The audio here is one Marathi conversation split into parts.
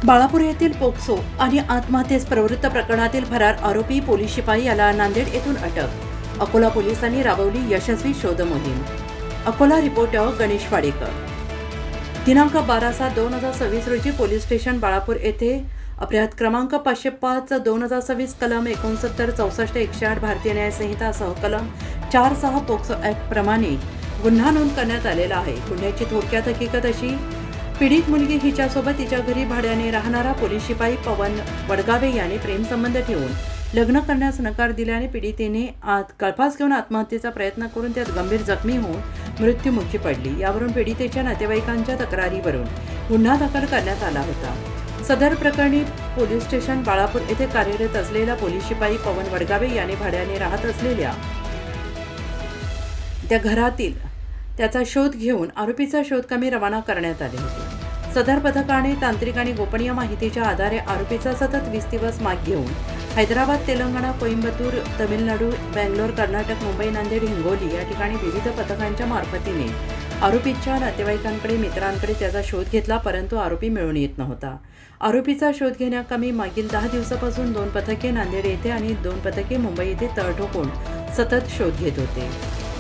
बाळापूर येथील पोक्सो आणि आत्महत्येस प्रवृत्त प्रकरणातील फरार आरोपी पोलीस शिपाई याला नांदेड येथून अटक. अकोला पोलिसांनी राबवली यशस्वी शोध मोहीम. अकोला रिपोर्टर गणेश वाडेकर. दिनांक 12/7/2026 रोजी पोलीस स्टेशन बाळापूर येथे अपराध क्रमांक 505/2026 कलम 69, 64, 108 भारतीय न्याय संहितासह कलम 4(6) पोक्सो ॲक्ट प्रमाणे गुन्हा नोंद करण्यात आलेला आहे. गुन्ह्याची थोडक्यात हकीकत अशी: पीडित मुलगी हिच्यासोबत तिच्या घरी भाड्याने राहणारा पोलीस शिपाई पवन वडगावे याने प्रेमसंबंध ठेवून लग्न करण्यास नकार दिल्याने पीडितेने गळफास घेऊन आत्महत्येचा प्रयत्न करून त्यात गंभीर जखमी होऊन मृत्युमुखी पडली. यावरून पीडितेच्या नातेवाईकांच्या तक्रारीवरून गुन्हा दाखल करण्यात आला होता. सदर प्रकरणी पोलीस स्टेशन बाळापूर येथे कार्यरत असलेला पोलीस शिपाई पवन वडगावे याने भाड्याने राहत असलेल्या त्या घरातील त्याचा शोध घेऊन आरोपीचा शोधकामी रवाना करण्यात आले होते. सदर पथकाने तांत्रिक आणि गोपनीय माहितीच्या आधारे आरोपीचा सतत 20 दिवस माग घेऊन हैदराबाद, तेलंगणा, कोइंबतूर, तमिळनाडू, बेंगलोर, कर्नाटक, मुंबई, नांदेड, हिंगोली या ठिकाणी विविध पथकांच्या मार्फतीने आरोपीच्या नातेवाईकांकडे, मित्रांकडे त्याचा शोध घेतला, परंतु आरोपी मिळून येत नव्हता. आरोपीचा शोध घेण्याकामी मागील 10 दिवसापासून 2 पथके नांदेड येथे आणि 2 पथके मुंबई येथे तळ ठोकून सतत शोध घेत होते.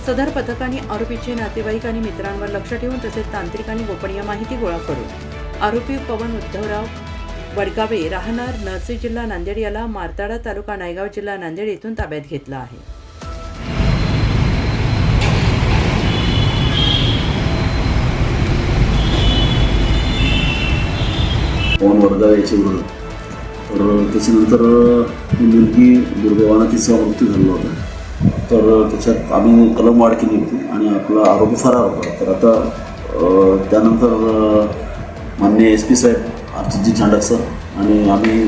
सदर पथकाने आरोपीचे नातेवाईक आणि मित्रांवर लक्ष ठेवून तसेच तांत्रिक आणि गोपनीय माहिती गोळा करून आरोपी पवन उद्धवराव वडगावे राहणार नरसी, जिल्हा नांदेड याला मारताडा तालुका नायगाव, जिल्हा नांदेड येथून ताब्यात घेतला आहे. पवन वडगावे याचे विरोध तर त्याच्यानंतर ती मुलगी दुर्दैवानं तिचा मृत्यू झालेला होता. तर त्याच्यात आम्ही कलम वाढ केली होती आणि आपला आरोपी फरार होता. तर आता त्यानंतर माननीय SP साहेब अर्जितजी चांडक सर आणि आम्ही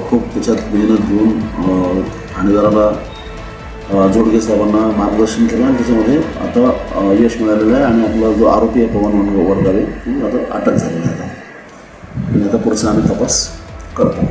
खूप त्याच्यात मेहनत घेऊन ठाणेदाराला जोडगे साहेबांना मार्गदर्शन केलं आणि त्याच्यामध्ये आता यश मिळालेलं आहे आणि आपला जो आरोपी आहे पवन वडगावे ती आता अटक झालेला आहे आणि आता पुढचा आम्ही तपास करतो.